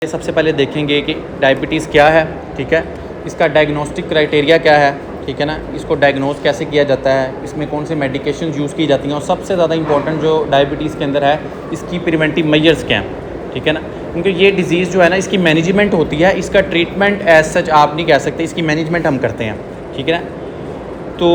सबसे पहले देखेंगे कि डायबिटीज़ क्या है, ठीक है, इसका डायग्नोस्टिक क्राइटेरिया क्या है, ठीक है ना, इसको डायग्नोज कैसे किया जाता है, इसमें कौन से मेडिकेशन यूज़ की जाती हैं, और सबसे ज़्यादा इंपॉर्टेंट जो डायबिटीज़ के अंदर है इसकी प्रिवेंटिव मेजर्स क्या हैं, ठीक है ना, क्योंकि ये डिज़ीज़ जो है ना इसकी मैनेजमेंट होती है, इसका ट्रीटमेंट एज सच आप नहीं कह सकते, इसकी मैनेजमेंट हम करते हैं, ठीक है ना। तो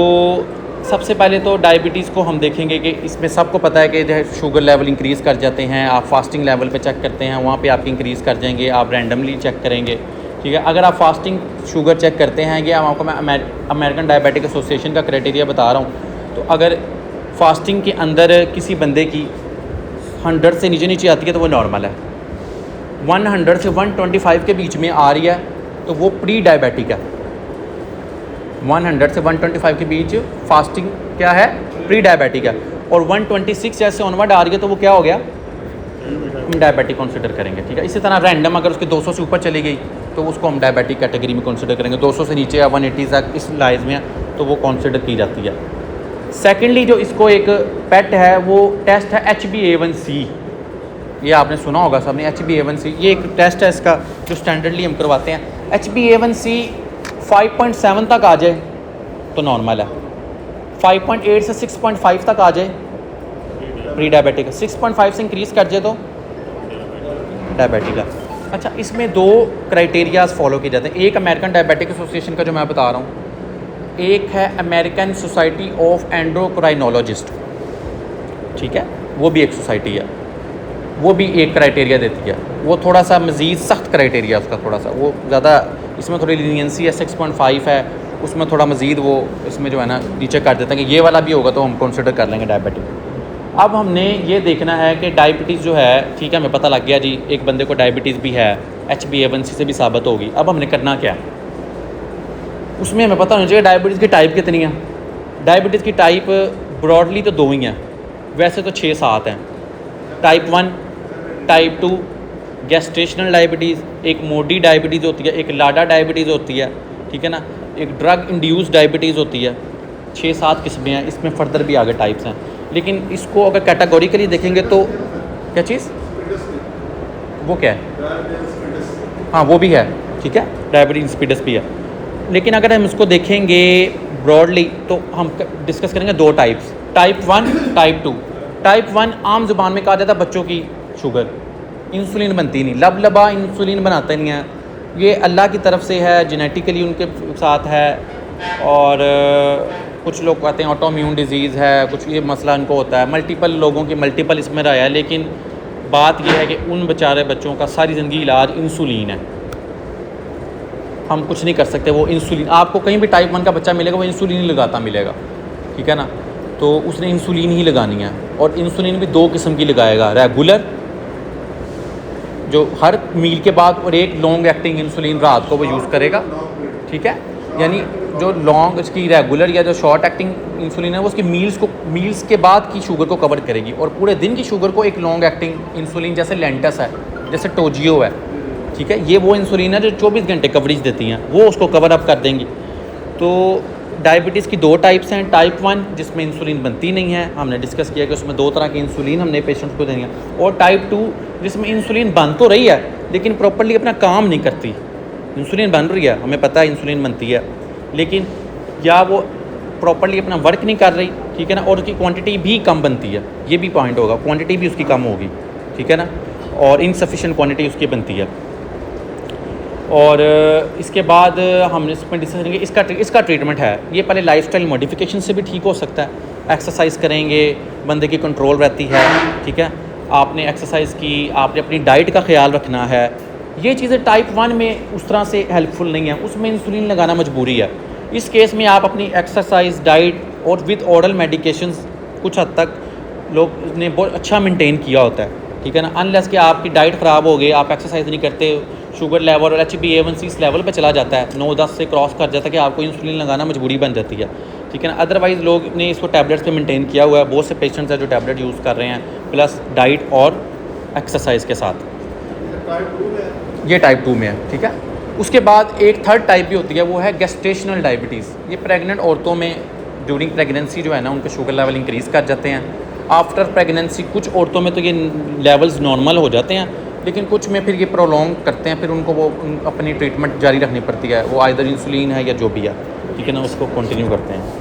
सबसे पहले तो डायबिटीज़ को हम देखेंगे कि इसमें सबको पता है कि जो है शुगर लेवल इंक्रीज़ कर जाते हैं, आप फास्टिंग लेवल पे चेक करते हैं, वहाँ पे आपकी इंक्रीज़ कर जाएंगे, आप रैंडमली चेक करेंगे, ठीक है। अगर आप फास्टिंग शुगर चेक करते हैं, कि आपको मैं अमेरिकन डायबिटिक एसोसिएशन का क्राइटेरिया बता रहा हूँ, तो अगर फास्टिंग के अंदर किसी बंदे की 100 से नीचे आती है तो वो नॉर्मल है, 100 से 125 के बीच में आ रही है तो वो प्री डायबिटिक है, 100 से 125 के बीच फास्टिंग क्या है, प्री डायबिटिक है, और 126 जैसे ऑनवर्ड आ रही है तो वो क्या हो गया, हम डायबिटिक कंसिडर करेंगे, ठीक है। इसी तरह रैंडम अगर उसके 200 से ऊपर चली गई तो उसको हम डायबिटिक कैटेगरी में कंसिडर करेंगे, 200 से नीचे या 180 तक इस लाइज में तो वो कंसिडर की जाती है। सेकेंडली जो इसको एक पेट है वो टेस्ट है HbA1c, ये आपने सुना होगा सबने, HbA1c ये एक टेस्ट है इसका जो स्टैंडर्डली हम करवाते हैं। HbA1c 5.7 तक आ जाए तो नॉर्मल है, 5.8 से 6.5 तक आ जाए प्री डायबिटिक है, 6.5 से इंक्रीज़ कर जाए तो डायबिटिक है। अच्छा, इसमें दो क्राइटेरियाज फॉलो किए जाते हैं, एक अमेरिकन डायबिटिक एसोसिएशन का जो मैं बता रहा हूँ, एक है अमेरिकन सोसाइटी ऑफ एंडोक्राइनोलॉजिस्ट, ठीक है, वो भी एक सोसाइटी है, वो भी एक क्राइटेरिया देती है, वो थोड़ा सा मज़ीद सख्त क्राइटेरिया उसका, थोड़ा सा वो ज़्यादा इसमें थोड़ी लीनियंसी है, 6.5 है, उसमें थोड़ा मज़ीद वो इसमें जो है ना नीचे कर देते हैं कि ये वाला भी होगा तो हम कंसिडर कर लेंगे डायबिटिक। अब हमने ये देखना है कि डायबिटीज़ जो है, ठीक है, हमें पता लग गया जी एक बंदे को डायबिटीज़ भी है, HbA1c से भी साबित होगी। अब हमने करना क्या है, उसमें हमें पता होना चाहिए डायबिटीज़ की टाइप कितनी है। डायबिटीज़ की टाइप ब्रॉडली तो 2 ही हैं, वैसे तो 6-7 हैं। टाइप 1, टाइप 2 गैस्ट्रेशनल डायबिटीज़, एक मोडी डायबिटीज़ होती है, एक लाडा डायबिटीज़ होती है, ठीक है ना, एक ड्रग इंड्यूस्ड डायबिटीज़ होती है। 6-7 किस्में हैं, इसमें फर्दर भी आगे टाइप्स हैं, लेकिन इसको अगर कैटेगोरिकली देखेंगे तो क्या चीज़, वो क्या है, हाँ वो भी है, ठीक है, डायबिटीज इंसिपिडस भी है। लेकिन अगर हम इसको देखेंगे ब्रॉडली तो हम डिस्कस करेंगे 2 टाइप्स, टाइप 1, टाइप 2। टाइप 1 आम जुबान में कहा जाता है बच्चों की शुगर, इंसुलिन बनती नहीं, लबा इंसुलिन बनाता नहीं है, ये अल्लाह की तरफ से है, जेनेटिकली उनके साथ है, और कुछ लोग कहते हैं ऑटोइम्यून डिजीज़ है, कुछ ये मसला इनको होता है, मल्टीपल लोगों की मल्टीपल इसमें रहा है। लेकिन बात यह है कि उन बेचारे बच्चों का सारी ज़िंदगी इलाज इंसुलिन है, हम कुछ नहीं कर सकते। वो इंसुलिन आपको कहीं भी टाइप 1 का बच्चा मिलेगा वो इंसुलिन ही लगाता मिलेगा, ठीक है ना, तो उसने इंसुलिन ही लगानी है, और इंसुलिन भी 2 किस्म की लगाएगा, रेगुलर जो हर मील के बाद, और एक लॉन्ग एक्टिंग इंसुलिन रात को वो यूज़ करेगा, ठीक है, यानी जो लॉन्ग इसकी रेगुलर या जो शॉर्ट एक्टिंग इंसुलिन है वो उसकी मील्स के बाद की शुगर को कवर करेगी, और पूरे दिन की शुगर को एक लॉन्ग एक्टिंग इंसुलिन जैसे लेंटस है, जैसे टोजियो है, ठीक है, ये वो इंसुलिन है जो 24 घंटे कवरेज देती हैं, वो उसको कवर अप कर देंगी। तो डायबिटीज़ की 2 टाइप्स हैं, टाइप 1 जिसमें इंसुलिन बनती नहीं है, हमने डिस्कस किया कि उसमें 2 तरह की इंसुलिन हमने पेशेंट्स को देनी है, और टाइप 2 जिसमें इंसुलिन बन तो रही है लेकिन प्रॉपर्ली अपना काम नहीं करती। इंसुलिन बन रही है, हमें पता है इंसुलिन बनती है, लेकिन या वो प्रॉपर्ली अपना वर्क नहीं कर रही, ठीक है ना, और उसकी क्वांटिटी भी कम बनती है, ये भी पॉइंट होगा, क्वांटिटी भी उसकी कम होगी, ठीक है ना, और इनसफिशिएंट क्वांटिटी उसकी बनती है। और इसके बाद हम इसमें डिस्कस करेंगे इसका ट्रीटमेंट है, ये पहले लाइफस्टाइल मॉडिफिकेशन से भी ठीक हो सकता है, एक्सरसाइज करेंगे बंदे की कंट्रोल रहती है, ठीक है, आपने एक्सरसाइज की, आपने अपनी डाइट का ख्याल रखना है, ये चीज़ें टाइप 1 में उस तरह से हेल्पफुल नहीं है, उसमें इंसुलिन लगाना मजबूरी है। इस केस में आप अपनी एक्सरसाइज, डाइट और विद ओरल मेडिकेशंस कुछ हद तक लोग ने बहुत अच्छा मेंटेन किया होता है, ठीक है ना, अनलेस कि आपकी डाइट ख़राब हो गई, आप एक्सरसाइज नहीं करते, शुगर लेवल और HbA1c इस लेवल पे चला जाता है, 9-10 से क्रॉस कर जाता है कि आपको इंसुलिन लगाना मजबूरी बन जाती है, ठीक है ना। अदरवाइज़ लोग ने इसको टैबलेट्स पे मेंटेन किया हुआ है, बहुत से पेशेंट्स हैं जो टैबलेट यूज़ कर रहे हैं प्लस डाइट और एक्सरसाइज के साथ, ये टाइप 2 में है, ठीक है। उसके बाद एक थर्ड टाइप भी होती है, वो है गैस्ट्रेशनल डायबिटीज़। ये प्रेग्नेंट औरतों में ड्यूरिंग प्रेगनेंसी जो है ना उनके शुगर लेवल इंक्रीज़ कर जाते हैं, आफ्टर प्रेगनेंसी कुछ औरतों में तो ये लेवल्स नॉर्मल हो जाते हैं, लेकिन कुछ में फिर ये प्रोलॉन्ग करते हैं, फिर उनको वो अपनी ट्रीटमेंट जारी रखनी पड़ती है, वो आइदर इंसुलिन है या जो भी है, ठीक है ना, उसको कंटिन्यू करते हैं।